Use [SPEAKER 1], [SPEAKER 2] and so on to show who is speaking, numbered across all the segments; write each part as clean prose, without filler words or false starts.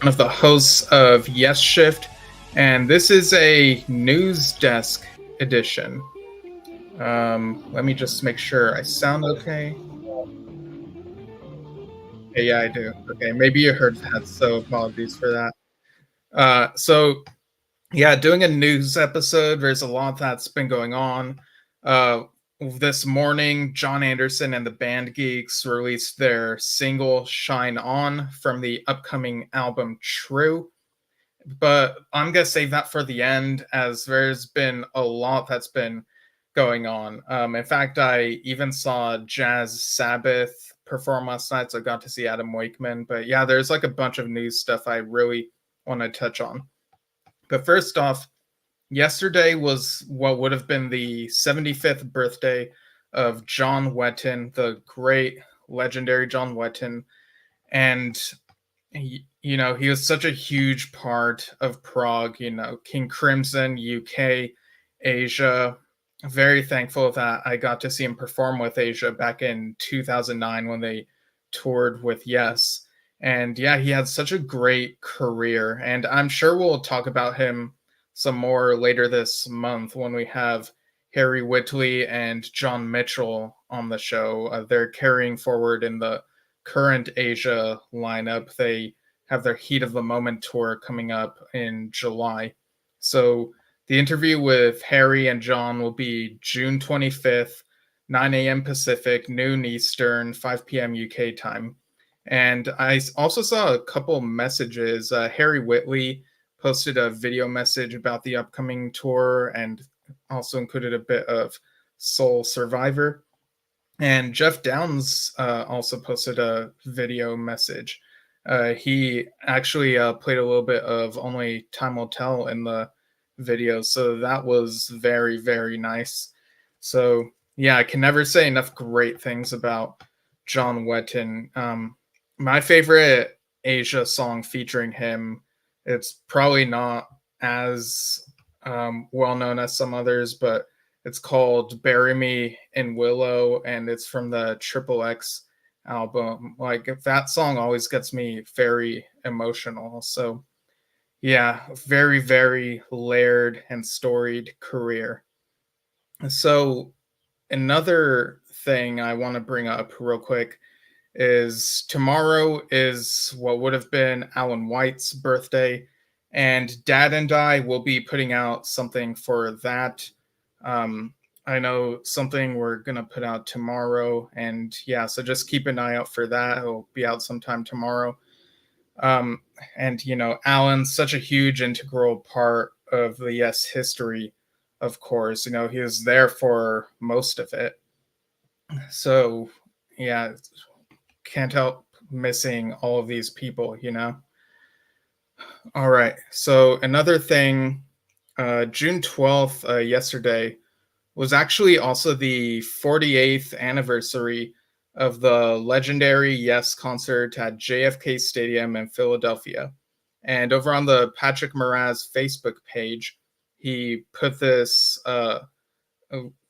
[SPEAKER 1] one of the hosts of Yesshift, and this is a news desk edition. Let me just make sure I sound okay. Yeah, I do. Okay, maybe you heard that, so apologies for that. So doing a news episode. There's a lot that's been going on. Uh, this morning, John Anderson and the band Geeks released their single "Shine On" from the upcoming album True. But I'm gonna save that for the end, as there's been a lot that's been going on. In fact, I even saw Jazz Sabbath perform last night, so I got to see Adam Wakeman. But yeah, there's like a bunch of news stuff I really want to touch on. But first off, yesterday was what would have been the 75th birthday of John Wetton, the great legendary John Wetton. And he was such a huge part of Prog, King Crimson, UK, Asia. Very thankful that I got to see him perform with Asia back in 2009 when they toured with Yes. And yeah, he had such a great career. And I'm sure we'll talk about him some more later this month when we have Harry Whitley and John Mitchell on the show. They're carrying forward in the current Asia lineup. They have their Heat of the Moment tour coming up in July. So the interview with Harry and John will be June 25th, 9 a.m. Pacific, noon Eastern, 5 p.m. UK time. And I also saw a couple messages. Harry Whitley posted a video message about the upcoming tour and also included a bit of Soul Survivor. And Jeff Downs also posted a video message. He actually played a little bit of Only Time Will Tell in the video, so that was very, very nice. So yeah, I can never say enough great things about John Wetton. My favorite Asia song featuring him, it's probably not as well known as some others, but it's called Bury Me in Willow, and it's from the Triple X album. Like, that song always gets me very emotional. So yeah, very, very layered and storied career. So another thing I want to bring up real quick is tomorrow is what would have been Alan White's birthday, and Dad and I will be putting out something for that. Um, I know something we're gonna put out tomorrow, and yeah, so just keep an eye out for that. It'll be out sometime tomorrow. Um, and Alan's such a huge integral part of the Yes history, of course. He was there for most of it. So yeah, can't help missing all of these people. All right. So another thing, June 12th, yesterday, was actually also the 48th anniversary of the legendary Yes concert at JFK Stadium in Philadelphia. And over on the Patrick Moraz Facebook page, he put this,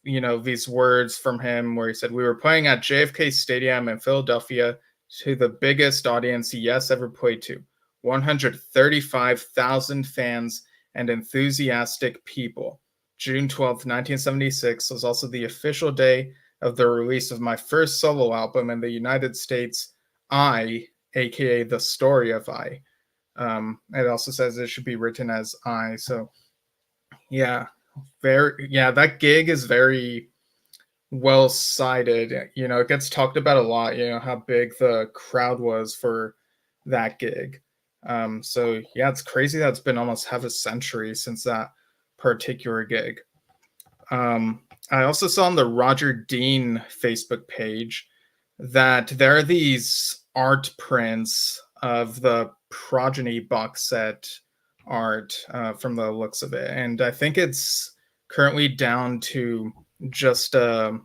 [SPEAKER 1] these words from him where he said, "We were playing at JFK Stadium in Philadelphia to the biggest audience Yes ever played to, 135,000 fans and enthusiastic people. June 12th, 1976 was also the official day of the release of my first solo album in the United States, I, aka The Story of I." It also says it should be written as I. So yeah, that gig is very well cited. It gets talked about a lot, how big the crowd was for that gig. So yeah, it's crazy that it's been almost half a century since that particular gig. I also saw on the Roger Dean Facebook page that there are these art prints of the Progeny box set art, from the looks of it. And I think it's currently down to just a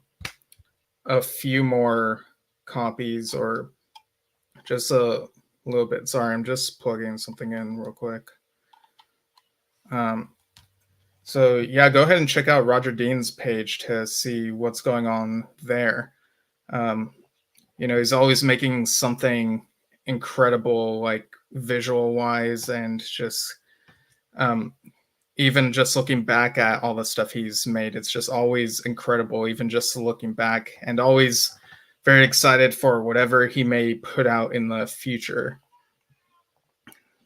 [SPEAKER 1] few more copies, or just a little bit. Sorry, I'm just plugging something in real quick. So yeah, go ahead and check out Roger Dean's page to see what's going on there. He's always making something incredible, like visual wise, and just um, even just looking back at all the stuff he's made, it's just always incredible, even just looking back, and always very excited for whatever he may put out in the future.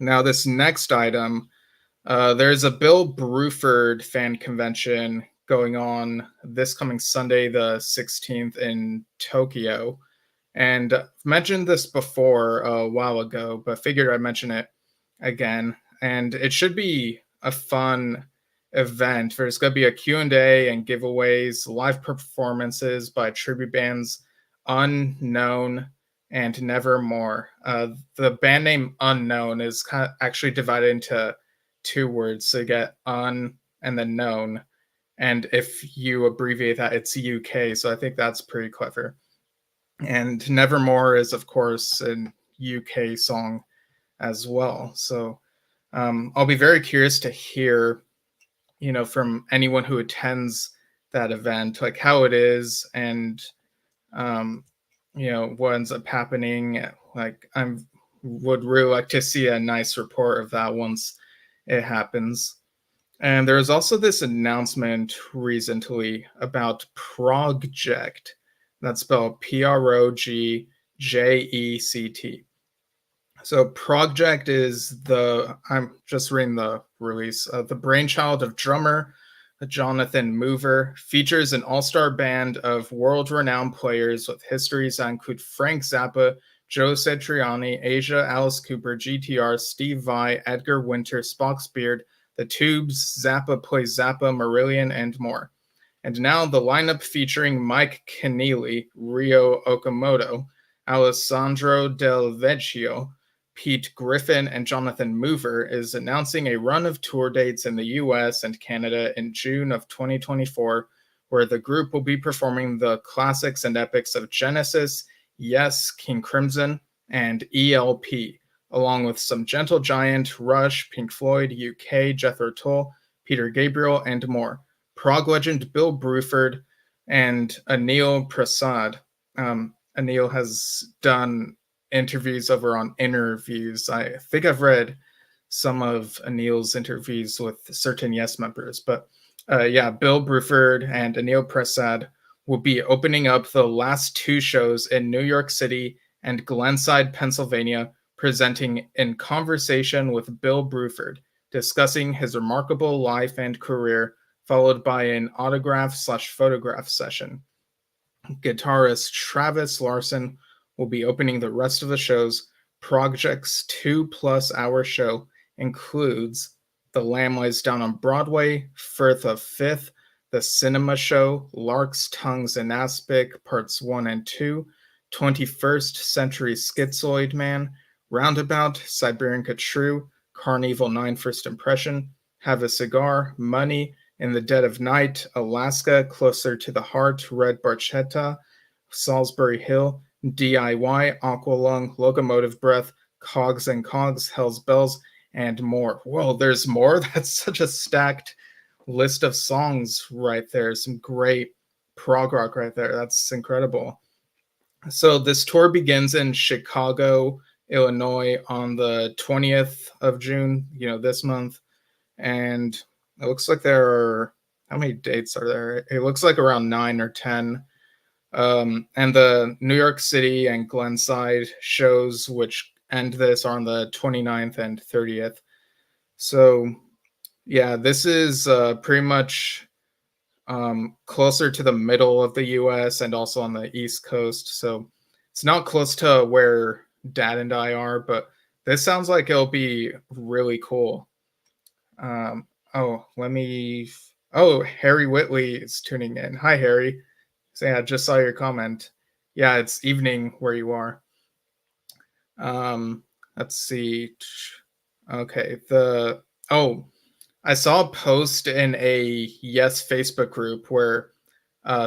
[SPEAKER 1] Now, this next item, there's a Bill Bruford fan convention going on this coming Sunday, the 16th, in Tokyo. And I've mentioned this before a while ago, but figured I'd mention it again. And it should be a fun event. There's going to be a Q&A and giveaways, live performances by tribute bands Unknown and Nevermore. The band name Unknown is actually divided into two words. So you get un and then known. And if you abbreviate that, it's UK. So I think that's pretty clever. And Nevermore is, of course, an UK song as well. So I'll be very curious to hear, from anyone who attends that event, like how it is and, what ends up happening. Like would really like to see a nice report of that once it happens. And there was also this announcement recently about Progject. That's spelled Progject. So Progject is I'm just reading the release, the brainchild of drummer Jonathan Mover, features an all-star band of world-renowned players with histories that include Frank Zappa, Joe Satriani, Asia, Alice Cooper, GTR, Steve Vai, Edgar Winter, Spock's Beard, The Tubes, Zappa Plays Zappa, Marillion, and more. And now the lineup featuring Mike Keneally, Ryo Okamoto, Alessandro Del Vecchio, Pete Griffin, and Jonathan Mover is announcing a run of tour dates in the US and Canada in June of 2024, where the group will be performing the classics and epics of Genesis, Yes, King Crimson, and ELP, along with some Gentle Giant, Rush, Pink Floyd, UK, Jethro Tull, Peter Gabriel, and more. Prog legend Bill Bruford and Anil Prasad. Anil has done interviews over on Interviews. I think I've read some of Anil's interviews with certain Yes members, but Bill Bruford and Anil Prasad will be opening up the last two shows in New York City and Glenside, Pennsylvania, presenting In Conversation with Bill Bruford, discussing his remarkable life and career, followed by an autograph/photograph session. Guitarist Travis Larson will be opening the rest of the shows. Progject's 2+ hour show includes The Lamb Lies Down on Broadway, Firth of Fifth, The Cinema Show, Lark's Tongues and Aspic, Parts 1 and 2, 21st Century Schizoid Man, Roundabout, Siberian True, Carnival 9 First Impression, Have a Cigar, Money, In the Dead of Night, Alaska, Closer to the Heart, Red Barchetta, Salisbury Hill, DIY, Aqualung, Locomotive Breath, Cogs and Cogs, Hell's Bells, and more. Whoa, there's more? That's such a stacked list of songs right there. Some great prog rock right there. That's incredible. So this tour begins in Chicago, Illinois on the 20th of June, this month. And it looks like there are, how many dates are there? It looks like around 9 or 10. And the New York City and Glenside shows, which end this, are on the 29th and 30th. So, yeah, this is pretty much closer to the middle of the US and also on the East Coast. So it's not close to where Dad and I are, but this sounds like it'll be really cool. Harry Whitley is tuning in. Hi, Harry. So yeah, just saw your comment. Yeah, it's evening where you are. Let's see. Okay, I saw a post in a Yes Facebook group where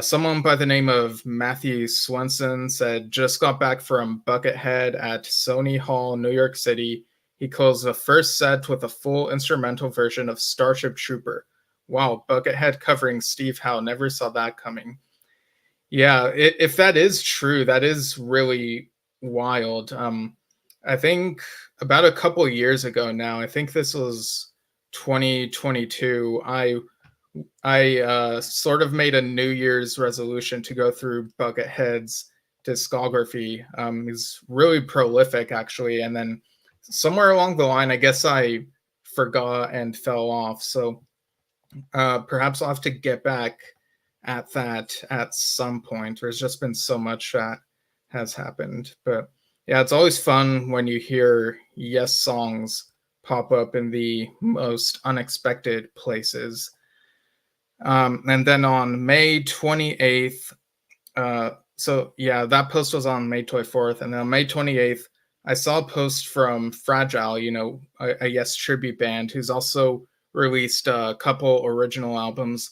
[SPEAKER 1] someone by the name of Matthew Swenson said, just got back from Buckethead at Sony Hall, New York City. He closed the first set with a full instrumental version of Starship Trooper. Wow, Buckethead covering Steve Howe. Never saw that coming. Yeah, if that is true, that is really wild. I think about a couple years ago now. I think this was 2022. I sort of made a New Year's resolution to go through Buckethead's discography. He's really prolific, actually, and then somewhere along the line, I guess I forgot and fell off. So perhaps I'll have to get back at that at some point. There's just been so much that has happened, but yeah, it's always fun when you hear Yes songs pop up in the most unexpected places. And then on May 28th, so yeah, that post was on May 24th. And then on May 28th, I saw a post from Fragile, a Yes tribute band who's also released a couple original albums.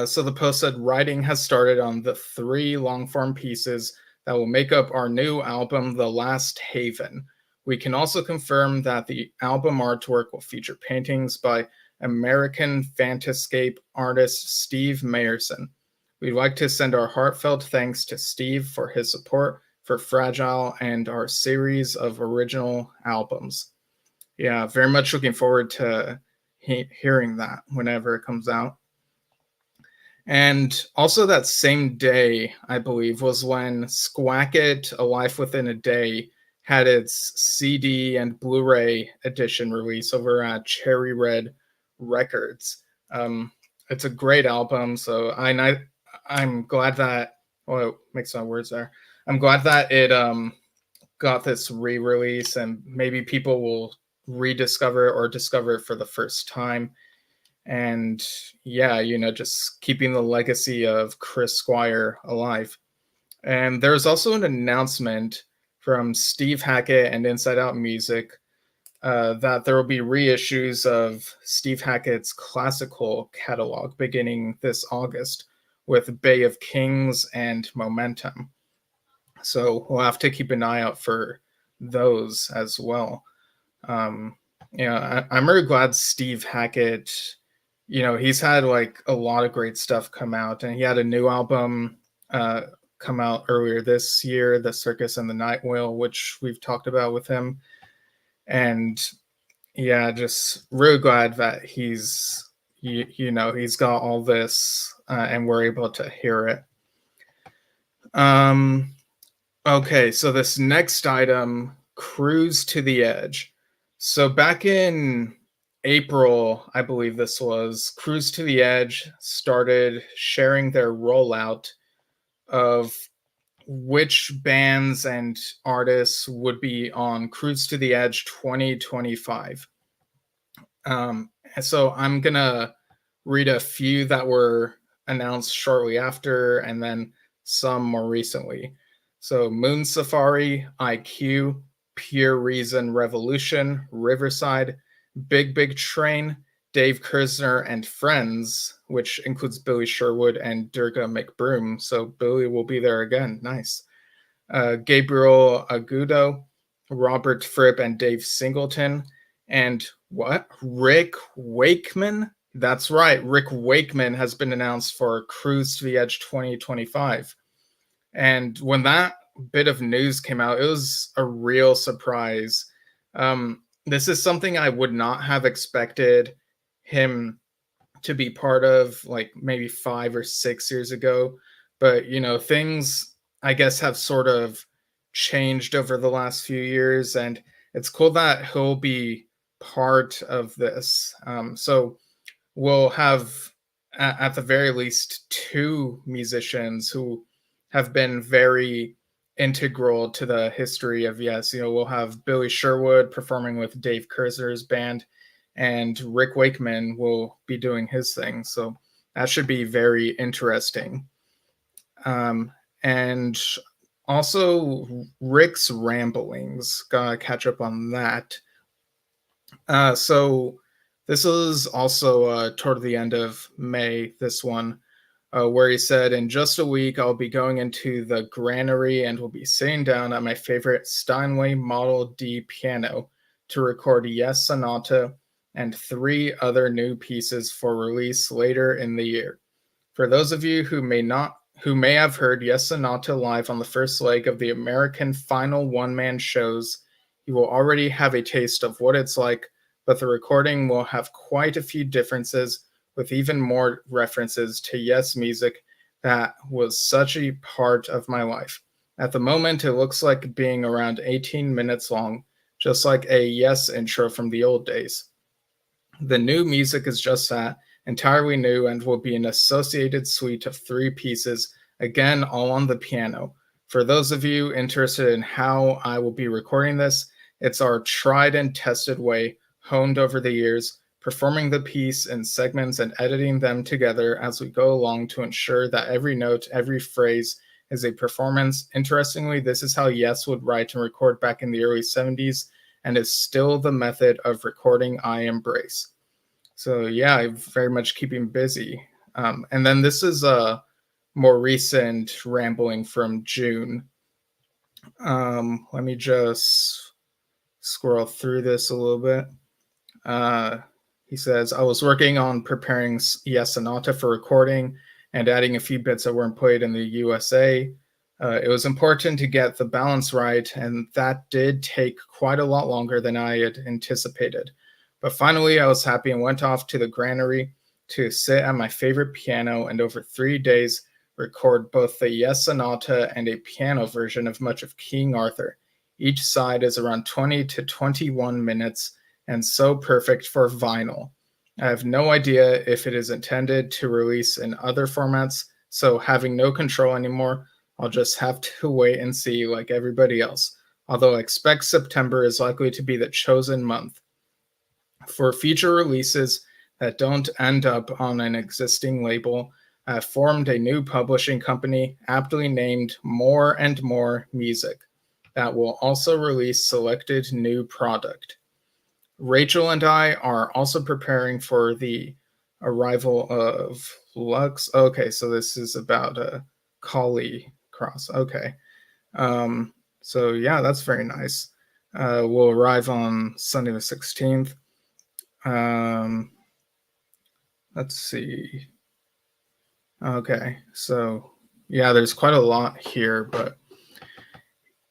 [SPEAKER 1] So the post said, writing has started on the 3 long form pieces that will make up our new album, The Last Haven. We can also confirm that the album artwork will feature paintings by American Fantascape artist Steve Mayerson. We'd like to send our heartfelt thanks to Steve for his support for Fragile and our series of original albums. Yeah, very much looking forward to hearing that whenever it comes out. And also that same day, I believe, was when Squack It, A Life Within a Day, had its CD and Blu-ray edition release over at Cherry Red Records. It's a great album, so I'm glad that, oh, mix my words there. I'm glad that it got this re-release, and maybe people will rediscover it or discover it for the first time. And yeah, just keeping the legacy of Chris Squire alive. And there's also an announcement from Steve Hackett and Inside Out Music that there will be reissues of Steve Hackett's classical catalog beginning this August with Bay of Kings and Momentum. So we'll have to keep an eye out for those as well. I'm really glad Steve Hackett, he's had like a lot of great stuff come out, and he had a new album come out earlier this year, The Circus and the Night Whale, which we've talked about with him. And yeah, just really glad that he's got all this and we're able to hear it. Okay, so this next item, Cruise to the Edge. So back in April, I believe this was, Cruise to the Edge started sharing their rollout of which bands and artists would be on Cruise to the Edge 2025. So I'm going to read a few that were announced shortly after and then some more recently. So Moon Safari, IQ, Pure Reason Revolution, Riverside, Big Big Train, Dave Kersner and Friends, which includes Billy Sherwood and Durga McBroom. So Billy will be there again. Nice. Gabriel Agudo, Robert Fripp and Dave Singleton, and what? Rick Wakeman? That's right. Rick Wakeman has been announced for Cruise to the Edge 2025. And when that bit of news came out, it was a real surprise. This is something I would not have expected him to be part of, like maybe 5 or 6 years ago. But, things, I guess, have sort of changed over the last few years. And it's cool that he'll be part of this. So we'll have, at the very least, 2 musicians who have been very integral to the history of Yes. We'll have Billy Sherwood performing with Dave Kersner's band, and Rick Wakeman will be doing his thing. So that should be very interesting. And also Rick's ramblings, gotta catch up on that. So this is also toward the end of May, this one, where he said, in just a week, I'll be going into the granary and will be sitting down at my favorite Steinway Model D piano to record Yes Sonata and 3 other new pieces for release later in the year. For those of you who who may have heard Yes Sonata live on the first leg of the American final one-man shows, you will already have a taste of what it's like, but the recording will have quite a few differences, with even more references to Yes music that was such a part of my life. At the moment, it looks like being around 18 minutes long, just like a Yes intro from the old days. The new music is just that, entirely new, and will be an associated suite of 3 pieces, again, all on the piano. For those of you interested in how I will be recording this, it's our tried and tested way, honed over the years, performing the piece in segments and editing them together as we go along to ensure that every note, every phrase is a performance. Interestingly, this is how Yes would write and record back in the early 70s, and is still the method of recording I embrace. So yeah, I'm very much keeping busy. And then this is a more recent rambling from June. Let me just scroll through this a little bit. Uh, he says, I was working on preparing Yes Sonata for recording and adding a few bits that weren't played in the USA. It was important to get the balance right, and that did take quite a lot longer than I had anticipated. But finally, I was happy and went off to the granary to sit at my favorite piano and over 3 days record both the Yes Sonata and a piano version of much of King Arthur. Each side is around 20 to 21 minutes and so perfect for vinyl. I have no idea if it is intended to release in other formats, so having no control anymore, I'll just have to wait and see like everybody else, although I expect September is likely to be the chosen month. For future releases that don't end up on an existing label, I have formed a new publishing company aptly named More and More Music that will also release selected new product. Rachel and I are also preparing for the arrival of Lux. Okay, so this is about a Collie Cross. Okay. So yeah, that's very nice. We'll arrive on Sunday the 16th. Um, let's see. Okay, so yeah, there's quite a lot here, but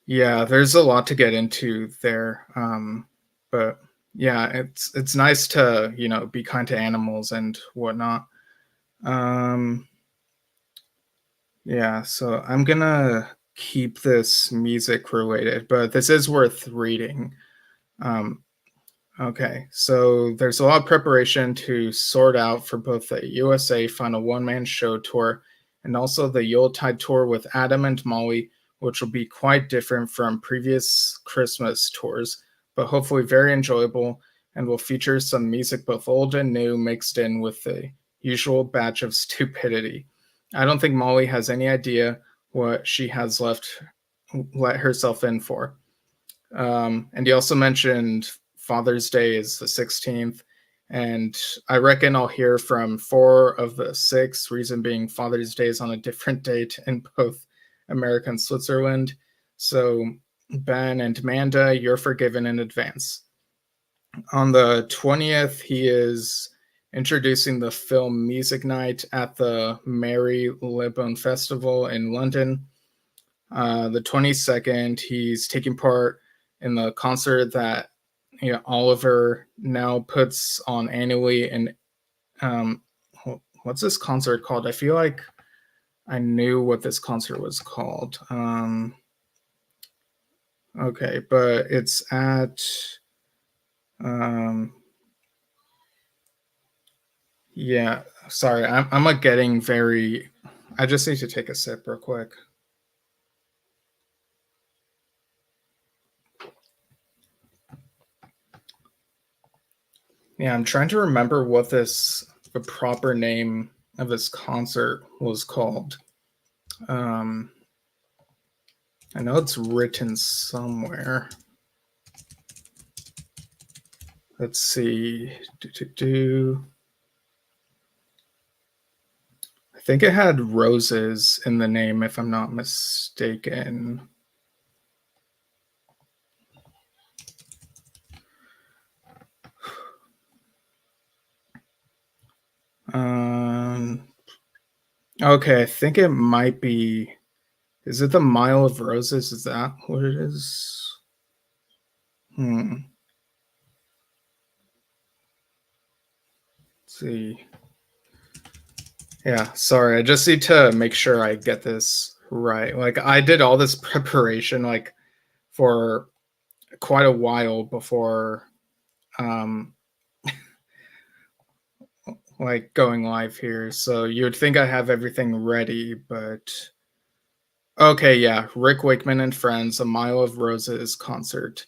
[SPEAKER 1] yeah, there's a lot to get into there. But yeah, it's nice to be kind to animals and whatnot. Um, yeah, so I'm gonna keep this music related, but this is worth reading. Um, okay, so there's a lot of preparation to sort out for both the USA Final One Man Show tour and also the Yuletide tour with Adam and Molly, which will be quite different from previous Christmas tours, but hopefully very enjoyable and will feature some music both old and new mixed in with the usual batch of stupidity. I don't think Molly has any idea what she has let herself in for. And he also mentioned Father's Day is the 16th. And I reckon I'll hear from 4 of the 6, reason being Father's Day is on a different date in both America and Switzerland. So, Ben and Manda, you're forgiven in advance. On the 20th, he is introducing the film Music Night at the Mary Libon Festival in London. The 22nd, he's taking part in the concert that Oliver now puts on annually. And um, what's this concert called? I feel like I knew what this concert was called. Okay, but it's at um, yeah. Sorry, I'm like getting very. I just need to take a sip real quick. Yeah, I'm trying to remember what the proper name of this concert was called. Um, I know it's written somewhere. Let's see. I think it had roses in the name, if I'm not mistaken. Um, Okay, I think it might be. Is it the Mile of Roses? Is that what it is? Hmm. Let's see. Yeah, sorry. I just need to make sure I get this right. Like I did all this preparation like for quite a while before um like going live here. So you would think I have everything ready, but okay, yeah. Rick Wakeman and Friends, A Mile of Roses concert.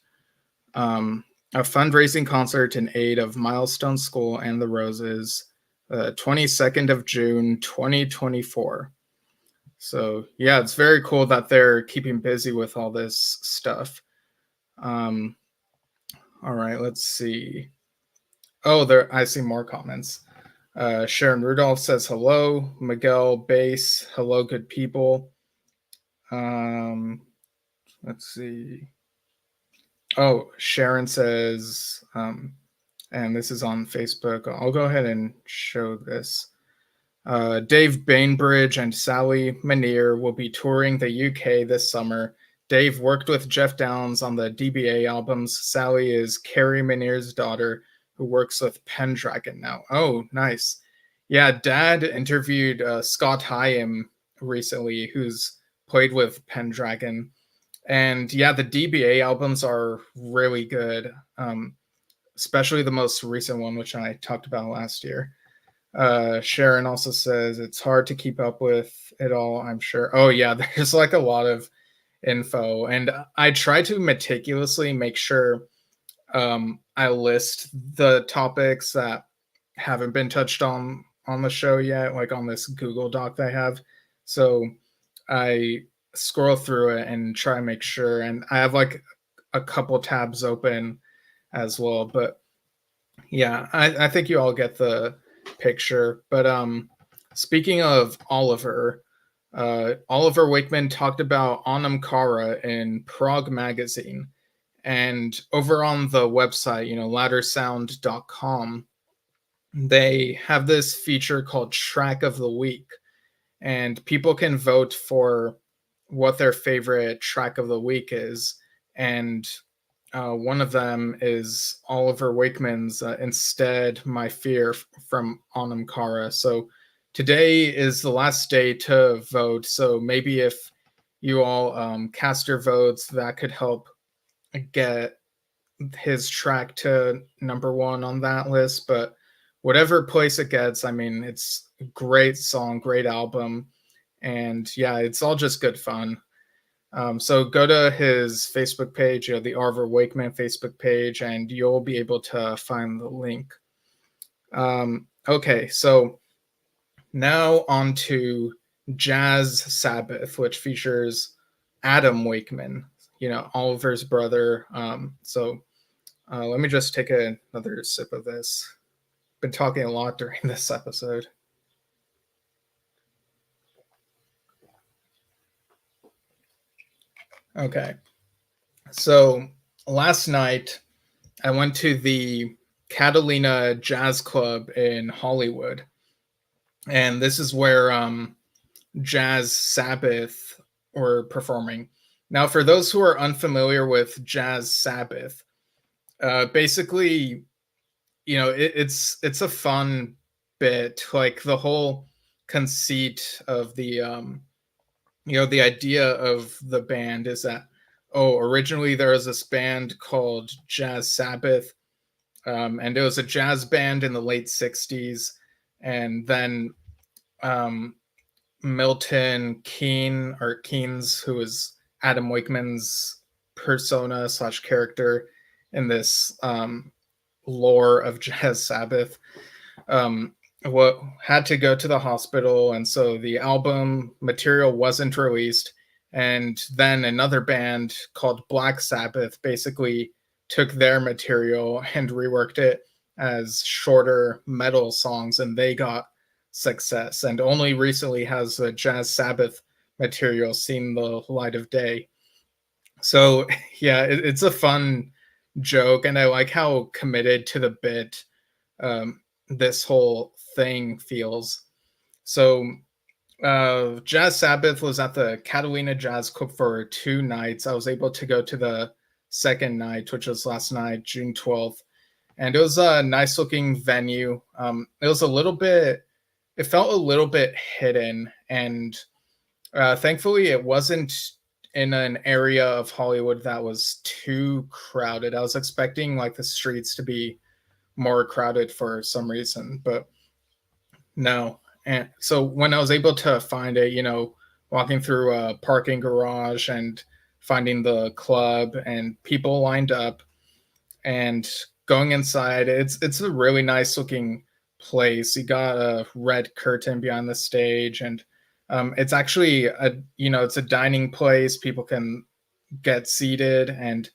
[SPEAKER 1] Um a fundraising concert in aid of Milestone School and the Roses, 22nd of June 2024. So yeah, it's very cool that they're keeping busy with all this stuff. Um, all right, let's see. Oh, there I see more comments. Sharon Rudolph says hello. Miguel Bass, hello, good people. Um, let's see. Oh, Sharon says, and this is on Facebook. I'll go ahead and show this. Dave Bainbridge and Sally Manier will be touring the UK this summer. Dave worked with Jeff Downes on the DBA albums. Sally is Carrie Manier's daughter, who works with Pendragon now. Oh, nice. Yeah, Dad interviewed Scott Hyam recently, who's played with Pendragon. And yeah, the DBA albums are really good, especially the most recent one, which I talked about last year. Sharon also says it's hard to keep up with it all, I'm sure. Oh, yeah, there's like a lot of info. And I try to meticulously make sure I list the topics that haven't been touched on the show yet, like on this Google Doc that I have. So I scroll through it and try and make sure. And I have like a couple tabs open as well. But yeah, I think you all get the picture. But speaking of Oliver, Oliver Wakeman talked about Anam Cara in Prog magazine. And over on the website, laddersound.com, they have this feature called Track of the Week. And people can vote for what their favorite track of the week is. And one of them is Oliver Wakeman's Instead My Fear from Anam Cara. So today is the last day to vote. So maybe if you all cast your votes, that could help get his track to number one on that list. But whatever place it gets, I mean, it's a great song, great album. And yeah, it's all just good fun. So go to his Facebook page, the Oliver Wakeman Facebook page, and you'll be able to find the link. Okay, so now on to Jazz Sabbath, which features Adam Wakeman, Oliver's brother. So let me just take another sip of this. Been talking a lot during this episode. Okay, so last night I went to the Catalina Jazz Club in Hollywood, and this is where Jazz Sabbath were performing. Now, for those who are unfamiliar with Jazz Sabbath, basically, it's a fun bit. Like the whole conceit of the idea of the band is that originally there was this band called Jazz Sabbath, and it was a jazz band in the late 60s. And then um, Milton Keynes, who was Adam Wakeman's persona slash character in this lore of Jazz Sabbath, what had to go to the hospital, and so the album material wasn't released. And then another band called Black Sabbath basically took their material and reworked it as shorter metal songs, and they got success. And only recently has the Jazz Sabbath material seen the light of day. So yeah, it's a fun joke, and I like how committed to the bit this whole thing feels. So Jazz Sabbath was at the Catalina Jazz Club for 2 nights. I was able to go to the second night, which was last night, June 12th. And it was a nice looking venue. It was a little bit, it felt a little bit hidden. And thankfully, it wasn't in an area of Hollywood that was too crowded. I was expecting like the streets to be more crowded for some reason, but no. And so when I was able to find it, walking through a parking garage and finding the club and people lined up and going inside, it's a really nice looking place. You got a red curtain behind the stage, and it's actually it's a dining place. People can get seated and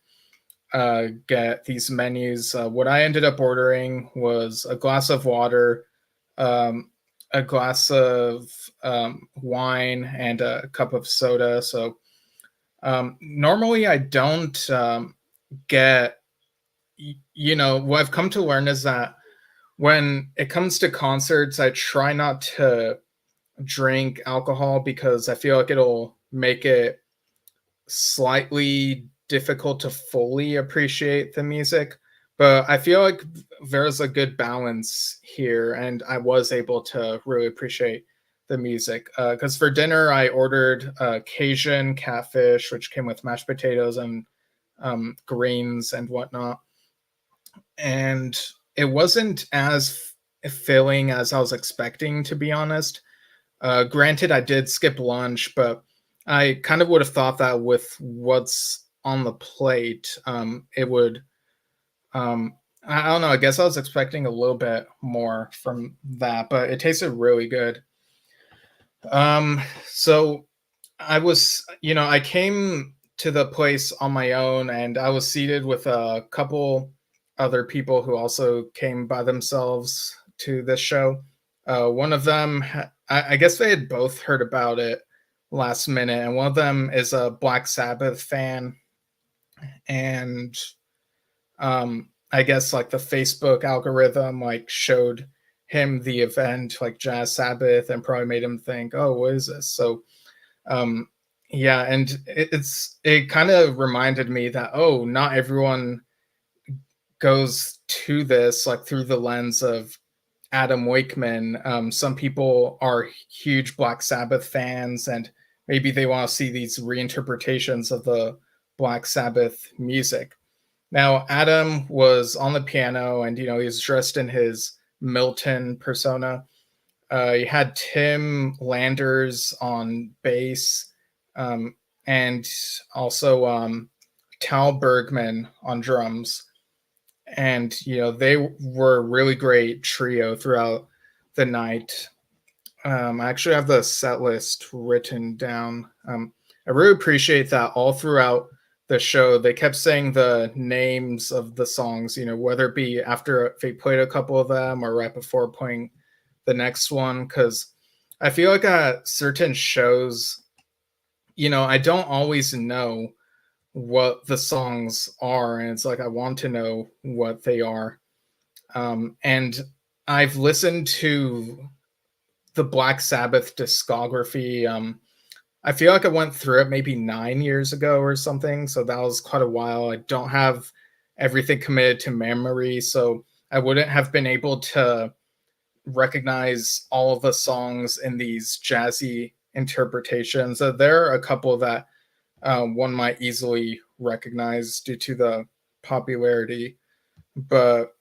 [SPEAKER 1] get these menus. What I ended up ordering was a glass of water, um, a glass of wine, and a cup of soda. So normally I don't get, what I've come to learn is that when it comes to concerts, I try not to drink alcohol because I feel like it'll make it slightly difficult to fully appreciate the music. But I feel like there's a good balance here, and I was able to really appreciate the music. Because for dinner, I ordered Cajun catfish, which came with mashed potatoes and greens and whatnot. And it wasn't as filling as I was expecting, to be honest. Granted, I did skip lunch, but I kind of would have thought that with what's on the plate, it would. I don't know. I guess I was expecting a little bit more from that, but it tasted really good. So I came to the place on my own, and I was seated with a couple other people who also came by themselves to this show. One of them, I guess they had both heard about it last minute, and one of them is a Black Sabbath fan, and I guess like the Facebook algorithm like showed him the event like Jazz Sabbath and probably made him think, oh, what is this? So um yeah, and it kind of reminded me that, oh, not everyone goes to this like through the lens of Adam Wakeman. Some people are huge Black Sabbath fans, and maybe they want to see these reinterpretations of the Black Sabbath music. Now, Adam was on the piano, and he was dressed in his Milton persona. You had Tim Landers on bass, um, and also Tal Bergman on drums. And they were a really great trio throughout the night. I actually have the set list written down. I really appreciate that all throughout the show they kept saying the names of the songs, whether it be after they played a couple of them or right before playing the next one. Because I feel like at certain shows, I don't always know what the songs are, and it's like I want to know what they are. And I've listened to the Black Sabbath discography. I feel like I went through it maybe 9 years ago or something, so that was quite a while. I don't have everything committed to memory, so I wouldn't have been able to recognize all of the songs in these jazzy interpretations. There are a couple that one might easily recognize due to the popularity, but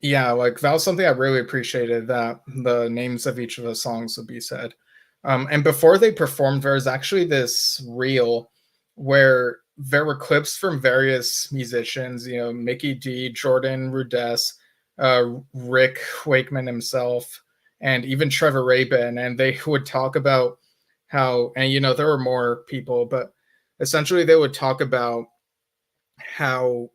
[SPEAKER 1] yeah, like that was something I really appreciated, that the names of each of the songs would be said. And before they performed, there was actually this reel where there were clips from various musicians, Mickey D, Jordan Rudess, Rick Wakeman himself, and even Trevor Rabin. And they would talk about how, and there were more people, but essentially they would talk about how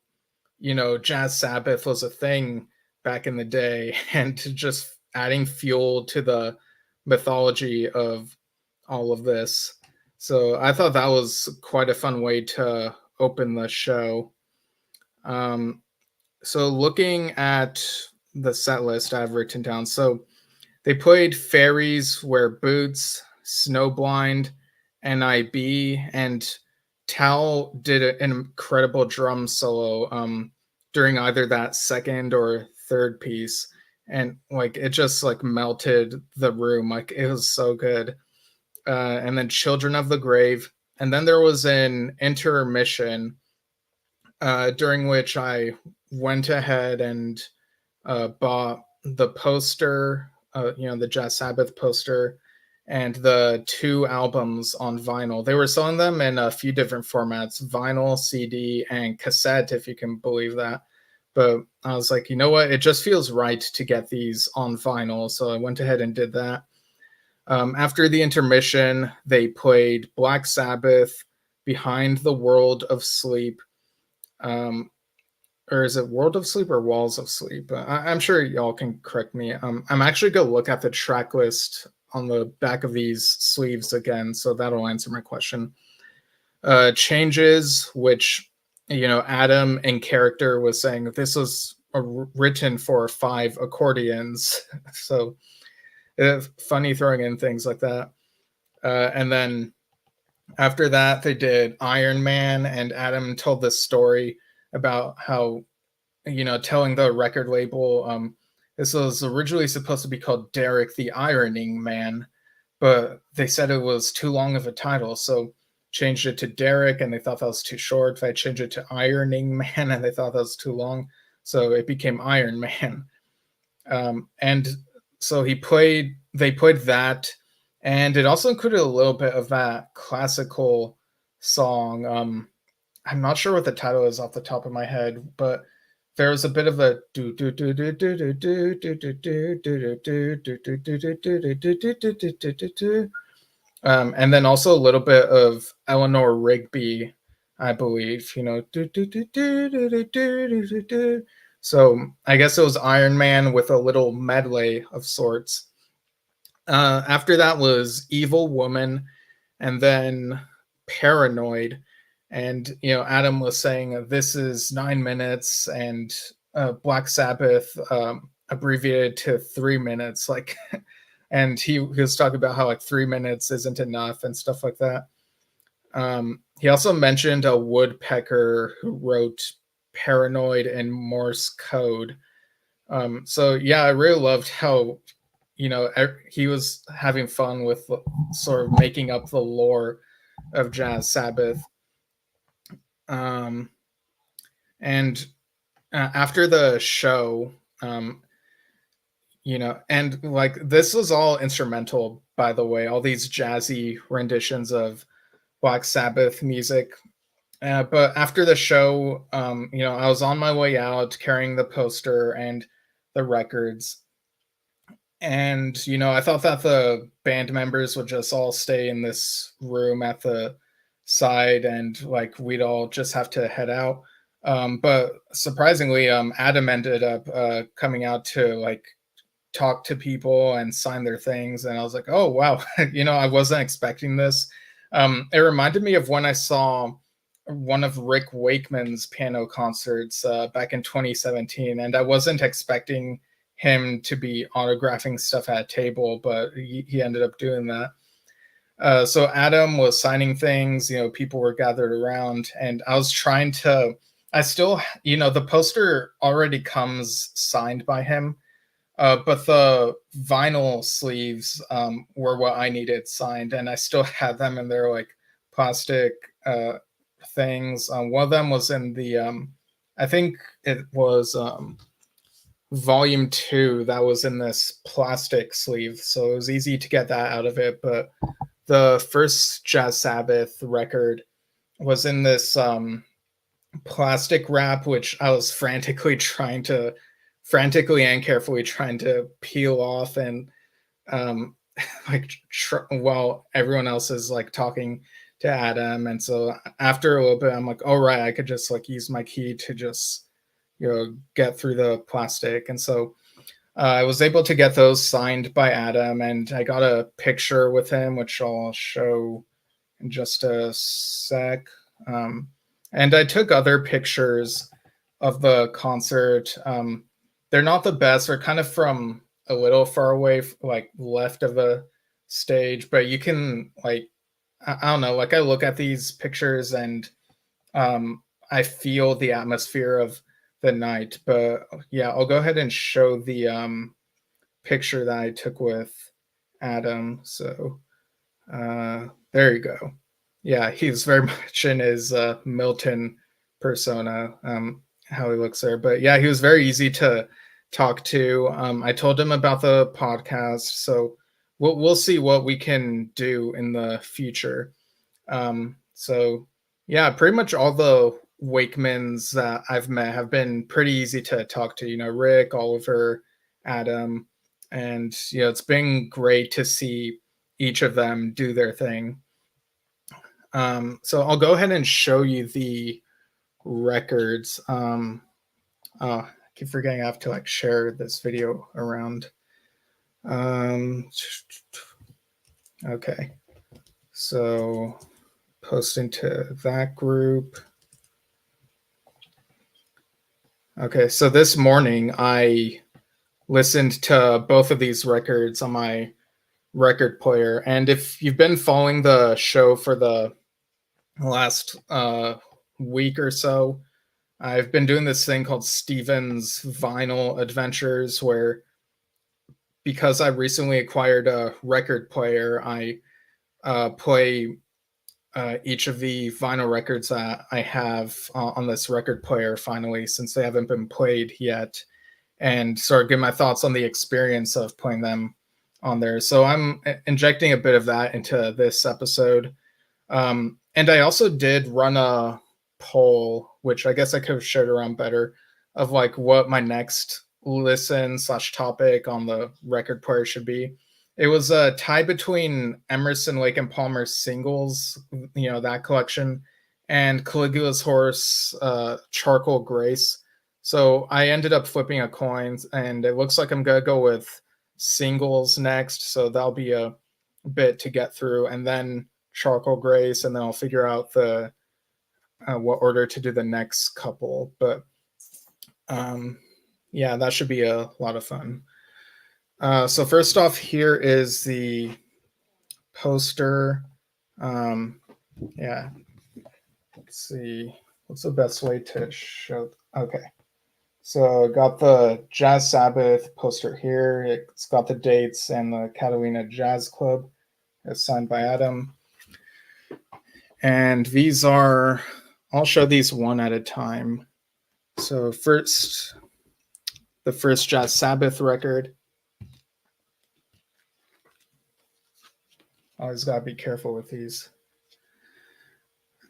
[SPEAKER 1] Jazz Sabbath was a thing back in the day, and just adding fuel to the mythology of all of this. So I thought that was quite a fun way to open the show. So looking at the set list I've written down, so they played Fairies Wear Boots, Snowblind, NIB, and Tal did an incredible drum solo during either that second or third piece, and like it just like melted the room. Like it was so good. And then Children of the Grave, and then there was an intermission during which I went ahead and bought the poster, the Jazz Sabbath poster, and the 2 albums on vinyl. They were selling them in a few different formats: vinyl, CD, and cassette, if you can believe that. But I was like, you know what? It just feels right to get these on vinyl. So I went ahead and did that. After the intermission, they played Black Sabbath, Behind the World of Sleep. Or is it World of Sleep or Walls of Sleep? I'm sure y'all can correct me. I'm actually going to look at the track list on the back of these sleeves again, so that'll answer my question. Changes, which, Adam in character was saying this was written for 5 accordions. So funny throwing in things like that. And then after that, they did Iron Man, and Adam told this story about how, telling the record label, this was originally supposed to be called Derek the Ironing Man, but they said it was too long of a title, so changed it to Derek, and they thought that was too short. If I changed it to Ironing Man, and they thought that was too long, so it became Iron Man. And so they played that, and it also included a little bit of that classical song. I'm not sure what the title is off the top of my head, but there was a bit of a do do do do do do do do do do do do do do do do do, and then also a little bit of Eleanor Rigby, I believe. Do do do do do do do do do. So I guess it was Iron Man with a little medley of sorts. After that was Evil Woman, and then Paranoid. And, Adam was saying this is 9 minutes, and Black Sabbath abbreviated to 3 minutes. Like, and he was talking about how like 3 minutes isn't enough and stuff like that. He also mentioned a woodpecker who wrote Paranoid in Morse code. So yeah, I really loved how, he was having fun with sort of making up the lore of Jazz Sabbath. And after the show, and like this was all instrumental, by the way, all these jazzy renditions of Black Sabbath music. But after the show, I was on my way out carrying the poster and the records. And, I thought that the band members would just all stay in this room at the side, and like we'd all just have to head out. But surprisingly, Adam ended up coming out to like talk to people and sign their things. And I was like, oh, wow, I wasn't expecting this. It reminded me of when I saw one of Rick Wakeman's piano concerts back in 2017, and I wasn't expecting him to be autographing stuff at a table, but he ended up doing that. So Adam was signing things, people were gathered around, and I was trying to, the poster already comes signed by him, but the vinyl sleeves were what I needed signed, and I still had them in their like plastic things. One of them was in the, I think it was volume 2 that was in this plastic sleeve, so it was easy to get that out of it. But the first Jazz Sabbath record was in this plastic wrap, which I was frantically and carefully trying to peel off, and while everyone else is like talking to Adam. And so after a little bit, I'm like, all right, I could just like use my key to just get through the plastic. And so I was able to get those signed by Adam, and I got a picture with him, which I'll show in just a sec. And I took other pictures of the concert. They're not the best. They're kind of from a little far away, like left of the stage, but you can like I don't know, like I look at these pictures and I feel the atmosphere of the night. But yeah, I'll go ahead and show the picture that I took with Adam. So there you go. Yeah, he's very much in his Milton persona, how he looks there. But yeah, he was very easy to talk to. I told him about the podcast, so we'll see what we can do in the future. So yeah, pretty much all the Wakemans that I've met have been pretty easy to talk to. You know, Rick, Oliver, Adam, and it's been great to see each of them do their thing. So I'll go ahead and show you the records. Oh, I keep forgetting I have to like share this video around. Okay, so posting to that group. Okay, so this morning I listened to both of these records on my record player, and if you've been following the show for the last week or so, I've been doing this thing called Steven's Vinyl Adventures, where because I recently acquired a record player, I play each of the vinyl records that I have on this record player finally, since they haven't been played yet, and sort of give my thoughts on the experience of playing them on there. So I'm injecting a bit of that into this episode. And I also did run a poll, which I guess I could have shared around better, of like what my next listen / topic on the record player should be. It was a tie between Emerson, Lake and Palmer singles, that collection, and Caligula's Horse, Charcoal Grace. So I ended up flipping a coin, and it looks like I'm gonna go with singles next. So that'll be a bit to get through, and then Charcoal Grace, and then I'll figure out the what order to do the next couple. But yeah, that should be a lot of fun. So first off, here is the poster. Yeah, let's see, what's the best way to show? Okay, so got the Jazz Sabbath poster here. It's got the dates and the Catalina Jazz Club. It's signed by Adam. And these are, I'll show these one at a time. So first, the first Jazz Sabbath record. Always gotta be careful with these.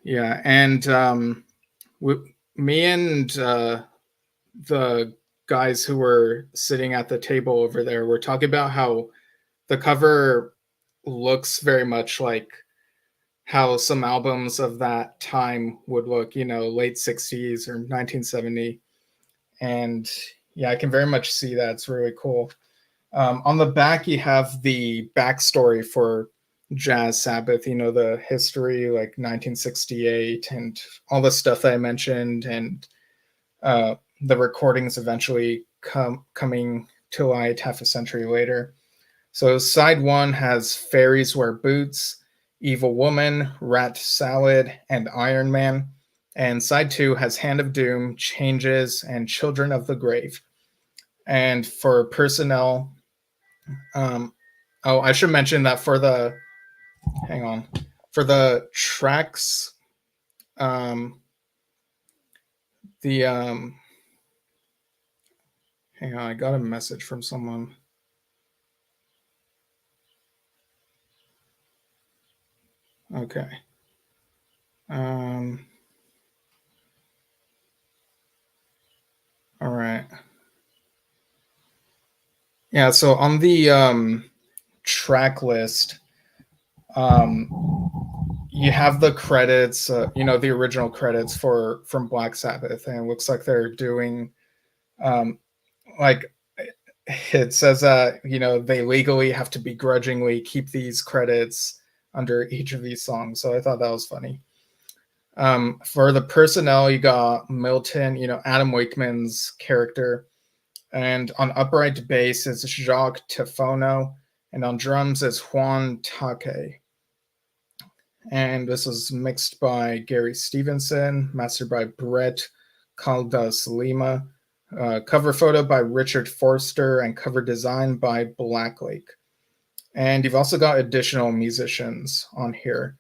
[SPEAKER 1] Yeah, and me and the guys who were sitting at the table over there were talking about how the cover looks very much like how some albums of that time would look, late 60s or 1970. And yeah, I can very much see that. It's really cool. On the back, you have the backstory for Jazz Sabbath, the history, like 1968 and all the stuff that I mentioned, and the recordings eventually coming to light half a century later. So side one has Fairies Wear Boots, Evil Woman, Rat Salad, and Iron Man. And side two has Hand of Doom, Changes, and Children of the Grave. And for personnel, I should mention that for the tracks, hang on, I got a message from someone. Okay. All right. Yeah, so on the track list, you have the credits, the original credits from Black Sabbath, and it looks like they're doing, like it says that they legally have to begrudgingly keep these credits under each of these songs. So I thought that was funny. For the personnel, you got Milton, Adam Wakeman's character, and on upright bass is Jacques Tifono, And on drums is Juan Take. And this was mixed by Gary Stevenson, mastered by Brett Caldas Lima, cover photo by Richard Forster, and cover design by Blacklake. And you've also got additional musicians on here.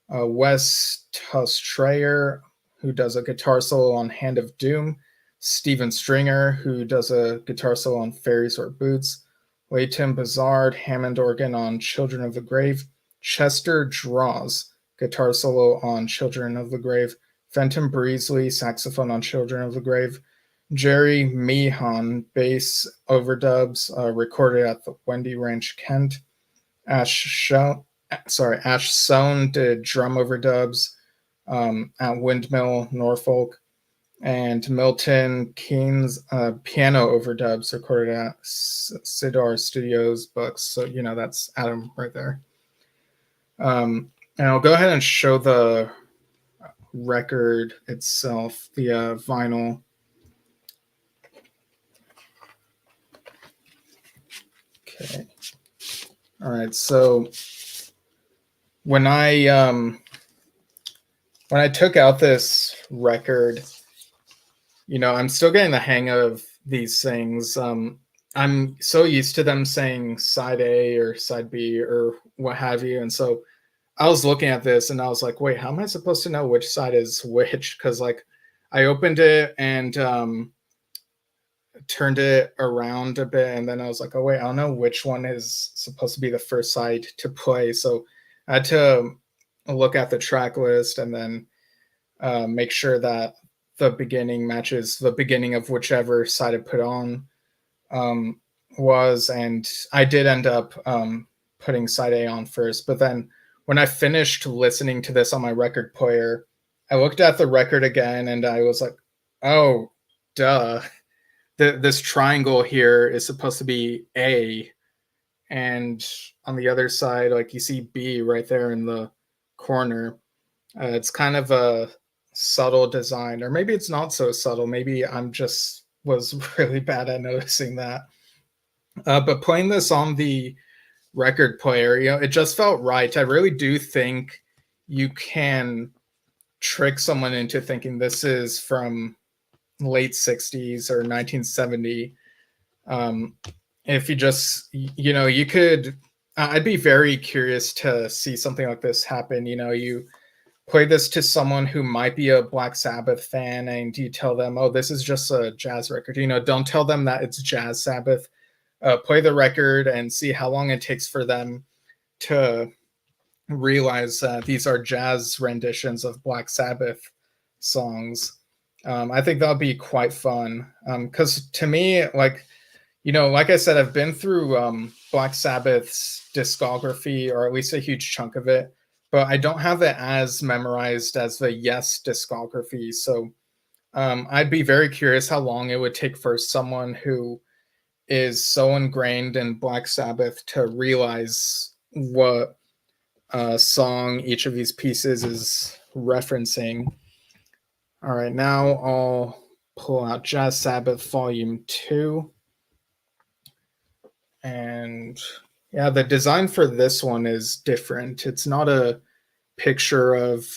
[SPEAKER 1] Wes Tustrayer, who does a guitar solo on Hand of Doom, Steven Stringer, who does a guitar solo on Fairies or Boots, Leighton Bazard, Hammond organ on Children of the Grave, Chester Draws, guitar solo on Children of the Grave, Fenton Breesley, saxophone on Children of the Grave, Jerry Meehan, bass overdubs, recorded at the Wendy Ranch, Kent, Ash Sohn did drum overdubs at Windmill, Norfolk, and Milton Keynes piano overdubs recorded at Sidar Studios Books. So, you know, that's Adam right there. And I'll go ahead and show the record itself, the vinyl. Okay. All right. So when I took out this record, you know, I'm still getting the hang of these things. I'm so used to them saying side A or side B or what have you. And so I was looking at this and I was like, wait, how am I supposed to know which side is which? Because like I opened it and turned it around a bit, and then I was like, oh wait, I don't know which one is supposed to be the first side to play. So I had to look at the track list and then make sure that the beginning matches the beginning of whichever side I put on was, and I did end up putting side A on first. But then when I finished listening to this on my record player, I looked at the record again and I was like, oh, duh. This triangle here is supposed to be A, and on the other side, like you see B right there in the corner. It's kind of a subtle design, or maybe it's not so subtle. Maybe I'm just was really bad at noticing that. But playing this on the record player, you know, it just felt right. I really do think you can trick someone into thinking this is from late 60s or 1970. If you just, you know, you could, I'd be very curious to see something like this happen. You know, you play this to someone who might be a Black Sabbath fan and you tell them, oh, this is just a jazz record. You know, don't tell them that it's Jazz Sabbath. Play the record and see how long it takes for them to realize that these are jazz renditions of Black Sabbath songs. I think that'll be quite fun. Because to me, like, you know, like I said, I've been through Black Sabbath's discography, or at least a huge chunk of it, but I don't have it as memorized as the Yes discography. So I'd be very curious how long it would take for someone who is so ingrained in Black Sabbath to realize what song each of these pieces is referencing. All right, now I'll pull out Jazz Sabbath Volume 2. And yeah, the design for this one is different. It's not a picture of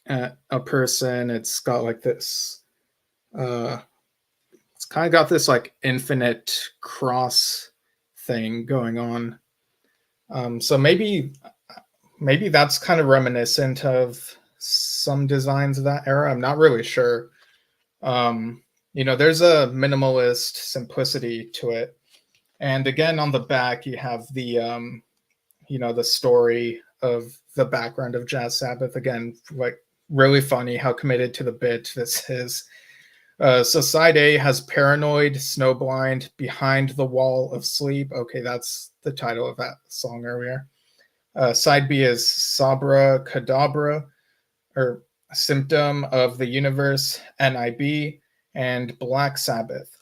[SPEAKER 1] a person. It's got like this, it's kind of got this like infinite cross thing going on. So maybe that's kind of reminiscent of some designs of that era. I'm not really sure. You know, there's a minimalist simplicity to it. And again, on the back, you have the, you know, the story of the background of Jazz Sabbath. Again, like really funny how committed to the bit this is. So side A has Paranoid, Snowblind, Behind the Wall of Sleep. Okay, that's the title of that song earlier. Side B is Sabra Cadabra, or Symptom of the Universe, NIB, and Black Sabbath.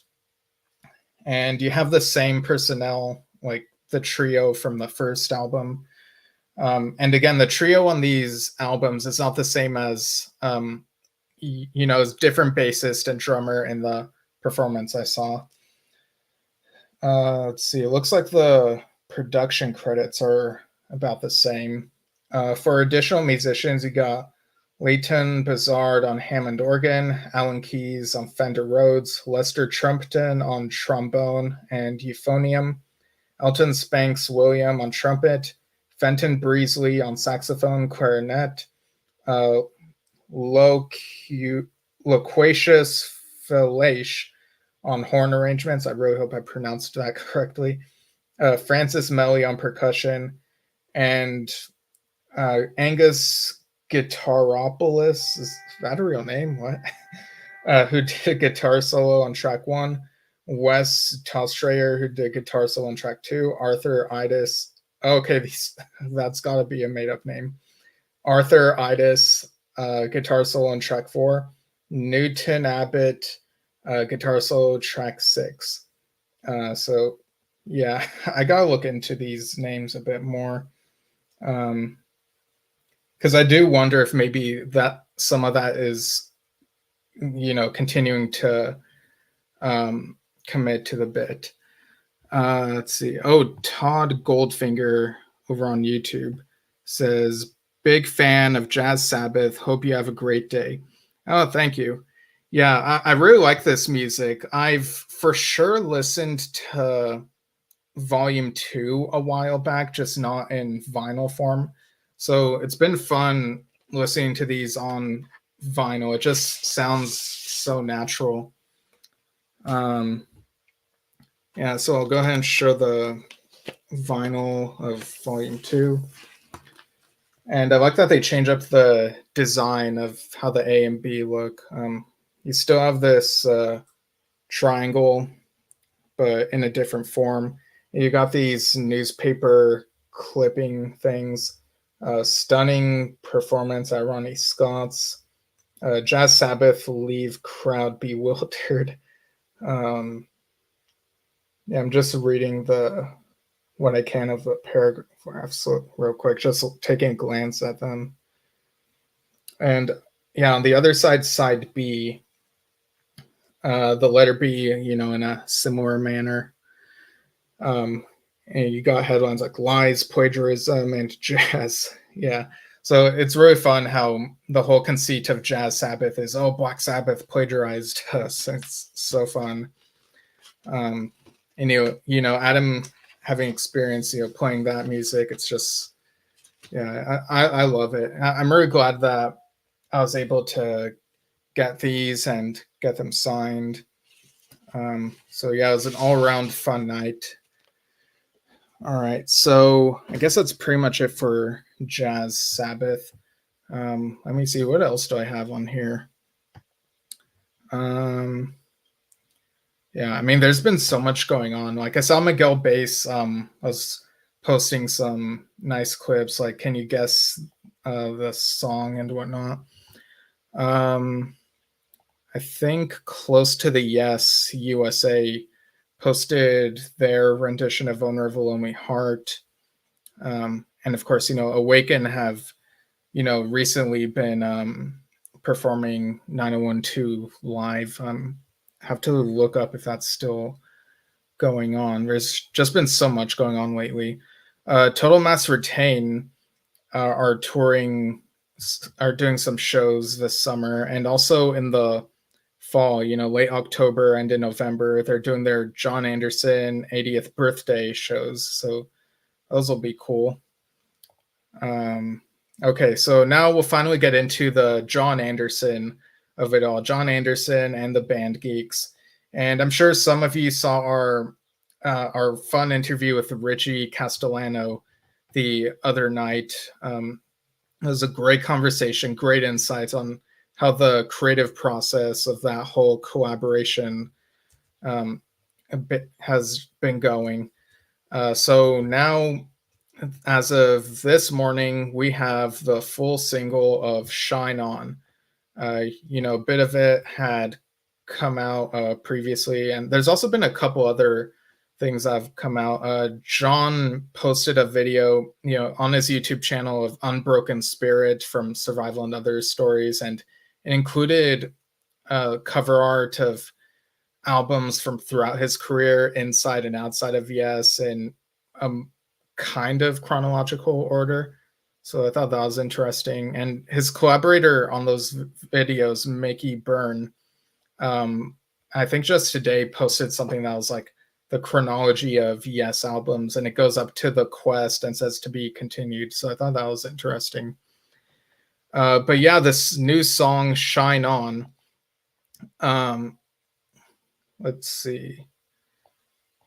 [SPEAKER 1] And you have the same personnel, like the trio from the first album. And again, the trio on these albums is not the same as, you know, as different bassist and drummer in the performance I saw. Let's see, it looks like the production credits are about the same. For additional musicians, you got Leighton Bizard on Hammond organ, Alan Keyes on Fender Rhodes, Lester Trumpton on trombone and euphonium, Elton Spanks William on trumpet, Fenton Breesley on saxophone, clarinet, uh, Loquacious Felache on horn arrangements. I really hope I pronounced that correctly. Francis Melly on percussion, and Angus Guitaropoulos, is that a real name? What? Who did a guitar solo on track 1. Wes Talstrayer, who did guitar solo on track 2. Arthur Idis. Okay, that's got to be a made-up name. Arthur Idis, guitar solo on track 4. Newton Abbott, guitar solo track 6. So, yeah, I gotta look into these names a bit more. Because I do wonder if maybe that some of that is, continuing to commit to the bit. Let's see. Oh, Todd Goldfinger over on YouTube says, big fan of Jazz Sabbath. Hope you have a great day. Oh, thank you. Yeah, I really like this music. I've for sure listened to Volume 2 a while back, just not in vinyl form. So it's been fun listening to these on vinyl. It just sounds so natural. Yeah, so I'll go ahead and show the vinyl of Volume 2. And I like that they change up the design of how the A and B look. You still have this triangle, but in a different form. You got these newspaper clipping things. Stunning performance by Ronnie Scott's. Jazz Sabbath leave crowd bewildered. Yeah, I'm just reading what I can of the paragraphs real quick, just taking a glance at them. And yeah, on the other side, side B, the letter B, in a similar manner. And you got headlines like lies, plagiarism, and jazz. Yeah. So it's really fun how the whole conceit of Jazz Sabbath is, Black Sabbath plagiarized us. It's so fun. And Adam having experience, playing that music, it's just, yeah, I love it. I'm really glad that I was able to get these and get them signed. So yeah, it was an all-around fun night. All right, so I guess that's pretty much it for Jazz Sabbath. Let me see, what else do I have on here? Yeah, I mean, there's been so much going on. Like I saw Miguel Bass was posting some nice clips, like, can you guess the song and whatnot. I think Close to the Yes USA posted their rendition of Vulnerable Lonely Heart. And of course, Awaken have, recently been performing 9012 live. Have to look up if that's still going on. There's just been so much going on lately. Total Mass Retain are doing some shows this summer, and also in the fall, late October and in November, they're doing their John Anderson 80th birthday shows. So those will be cool. Okay, so now we'll finally get into the John Anderson of it all. John Anderson and the band Geeks. And I'm sure some of you saw our fun interview with Richie Castellano the other night. It was a great conversation, great insights on how the creative process of that whole collaboration has been going. So now, as of this morning, we have the full single of Shine On. A bit of it had come out previously, and there's also been a couple other things that have come out. John posted a video, on his YouTube channel of Unbroken Spirit from Survival and Other Stories, and it included cover art of albums from throughout his career, inside and outside of Yes, and kind of chronological order. So I thought that was interesting. And his collaborator on those videos, Mickey Byrne, um, I think just today posted something that was like the chronology of Yes albums, and it goes up to the Quest and says to be continued. So I thought that was interesting. But yeah, this new song, Shine On. Um, let's see.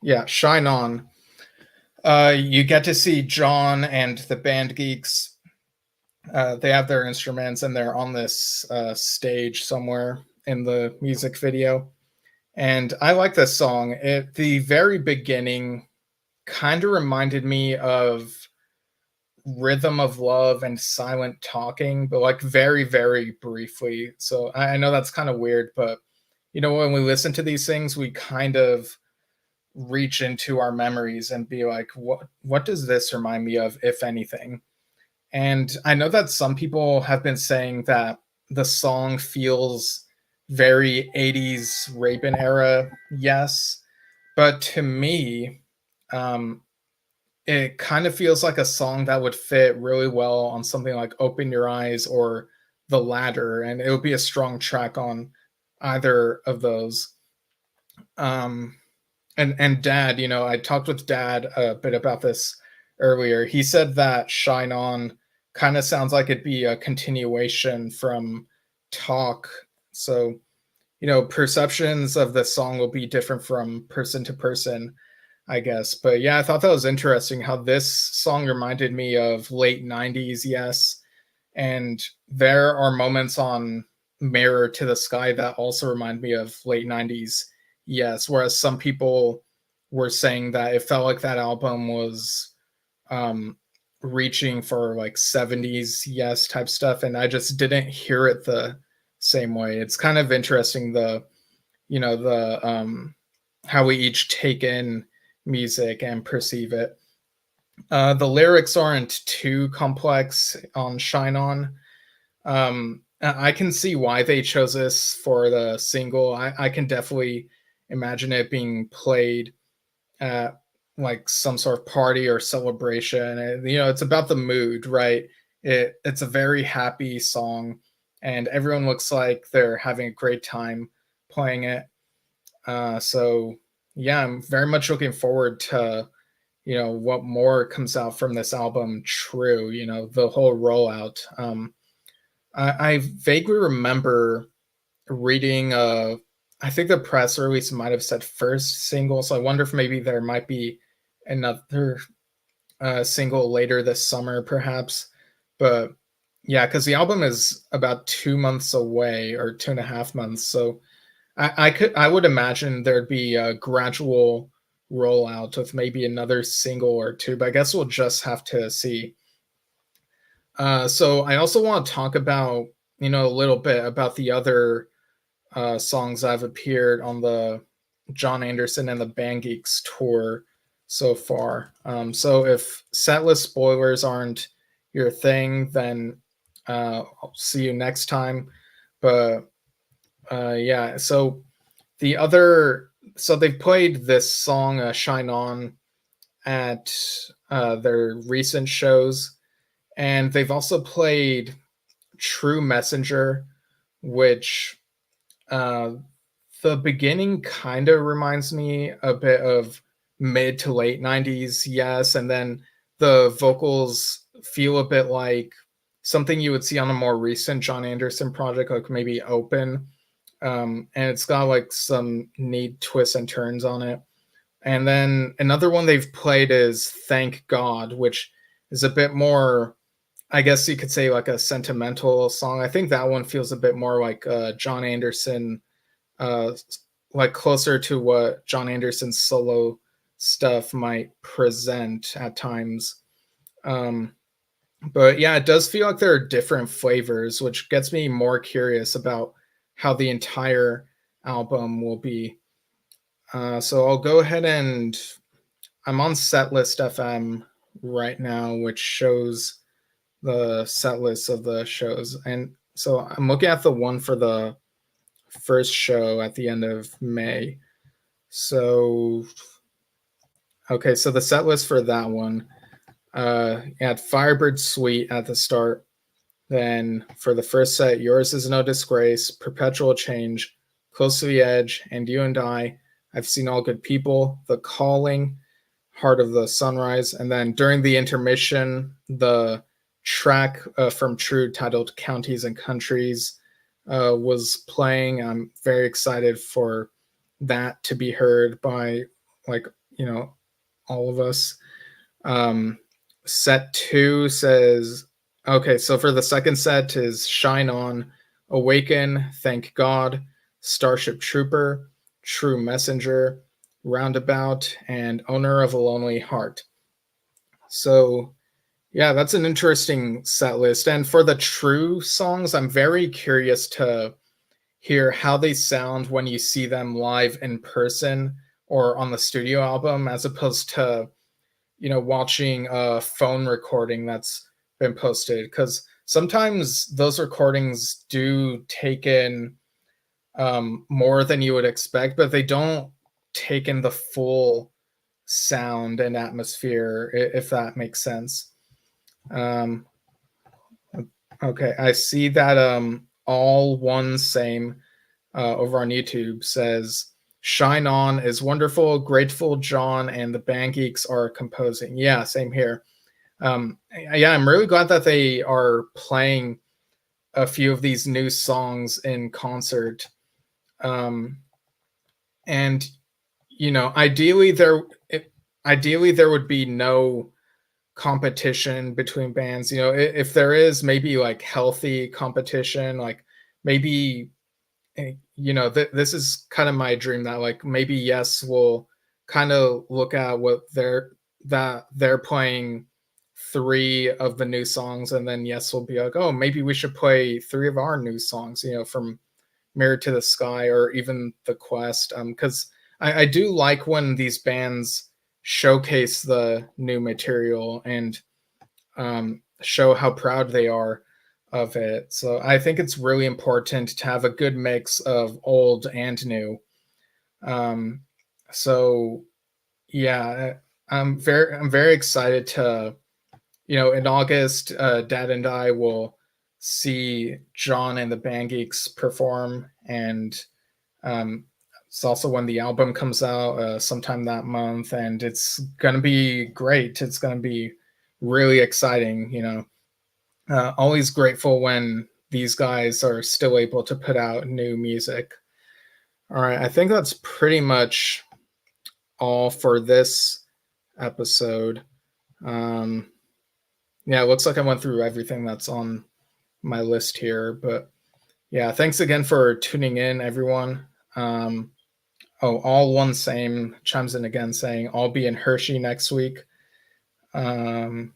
[SPEAKER 1] Yeah, Shine On. You get to see John and the band Geeks. They have their instruments and they're on this stage somewhere in the music video. And I like this song. At the very beginning kind of reminded me of Rhythm of Love and Silent Talking, but like very, very briefly. So I know that's kind of weird, but when we listen to these things, we kind of reach into our memories and be like, what does this remind me of, if anything? And I know that some people have been saying that the song feels very 80s Rabin era, yes. But to me, um, it kind of feels like a song that would fit really well on something like Open Your Eyes or The Ladder, and it would be a strong track on either of those. Um, and Dad, I talked with Dad a bit about this earlier. He said that Shine On kind of sounds like it'd be a continuation from Talk. So, perceptions of the song will be different from person to person, I guess. But yeah, I thought that was interesting how this song reminded me of late 90s, yes. And there are moments on Mirror to the Sky that also remind me of late 90s, yes. Whereas some people were saying that it felt like that album was um, reaching for like 70s, yes, type stuff. And I just didn't hear it the same way. It's kind of interesting the how we each take in music and perceive it. The lyrics aren't too complex on Shine On. I can see why they chose this for the single. I can definitely imagine it being played at like some sort of party or celebration. And, it's about the mood, right? It's a very happy song, and everyone looks like they're having a great time playing it. So yeah, I'm very much looking forward to what more comes out from this album. True, the whole rollout. I vaguely remember reading. I think the press release might have said first single, so I wonder if maybe there might be another single later this summer, perhaps. But yeah, because the album is about 2 months away, or 2.5 months, so I would imagine there'd be a gradual rollout with maybe another single or two, but I guess we'll just have to see. So I also want to talk about, a little bit about the other songs that have appeared on the John Anderson and the Band Geeks tour so far. So if setlist spoilers aren't your thing, then I'll see you next time. But yeah, so they've played this song Shine On at their recent shows, and they've also played True Messenger, which uh, the beginning kind of reminds me a bit of mid to late 90s, yes, and then the vocals feel a bit like something you would see on a more recent John Anderson project, like maybe Open. And it's got like some neat twists and turns on it. And then another one they've played is Thank God, which is a bit more, I guess you could say, like a sentimental song. I think that one feels a bit more like John Anderson, uh, like closer to what John Anderson's solo stuff might present at times. Um, but yeah, it does feel like there are different flavors, which gets me more curious about how the entire album will be. So I'll go ahead and I'm on Setlist FM right now, which shows the set list of the shows. And so I'm looking at the one for the first show at the end of May. So, okay, so the set list for that one. You had Firebird Suite at the start. Then for the first set, Yours Is No Disgrace, Perpetual Change, Close to the Edge, and You and I, I've Seen All Good People, The Calling, Heart of the Sunrise. And then during the intermission, the track from True titled Counties and Countries was playing. I'm very excited for that to be heard by, like, all of us. Set 2 says, okay, so for the second set is Shine On, Awaken, Thank God, Starship Trooper, True Messenger, Roundabout, and Owner of a Lonely Heart. So, yeah, that's an interesting set list. And for the True songs, I'm very curious to hear how they sound when you see them live in person or on the studio album, as opposed to watching a phone recording that's been posted, because sometimes those recordings do take in more than you would expect, but they don't take in the full sound and atmosphere, if that makes sense. Okay, I see that All One Same over on YouTube says, Shine On is wonderful, grateful John and the Band Geeks are composing. Yeah, same here. Yeah, I'm really glad that they are playing a few of these new songs in concert. And ideally there would be no competition between bands. If there is, maybe like healthy competition, like maybe this is kind of my dream, that like maybe Yes will kind of look at what they're playing 3 of the new songs, and then Yes will be like, oh, maybe we should play 3 of our new songs, from Mirror to the Sky or even The Quest, because I do like when these bands showcase the new material and show how proud they are of it. So I think it's really important to have a good mix of old and new. So yeah, I'm very excited to, in August, Dad and I will see John and the Band Geeks perform, and it's also when the album comes out sometime that month, and it's gonna be great. It's gonna be really exciting. Always grateful when these guys are still able to put out new music. All right, I think that's pretty much all for this episode. Yeah, it looks like I went through everything that's on my list here, but yeah, thanks again for tuning in, everyone. All One Same chimes in again saying, I'll be in Hershey next week. Yeah,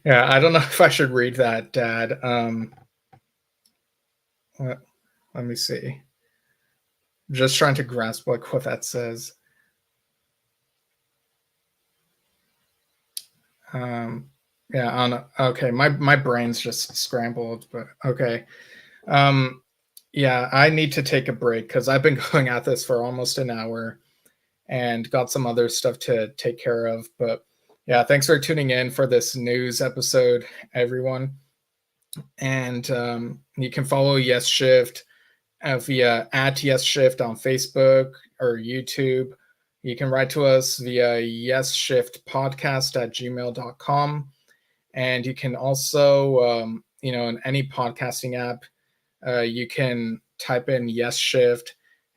[SPEAKER 1] I don't know if I should read that, Dad. Let me see. Just trying to grasp like what that says. Yeah, okay, my brain's just scrambled, but okay. Yeah, I need to take a break because I've been going at this for almost an hour and got some other stuff to take care of. But yeah, thanks for tuning in for this news episode, everyone. And you can follow Yesshift via @Yesshift on Facebook or YouTube. You can write to us via yesshiftpodcast@gmail.com. And you can also, in any podcasting app, you can type in Yesshift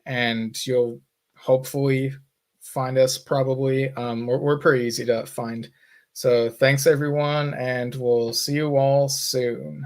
[SPEAKER 1] and you'll hopefully find us probably. We're pretty easy to find. So thanks, everyone, and we'll see you all soon.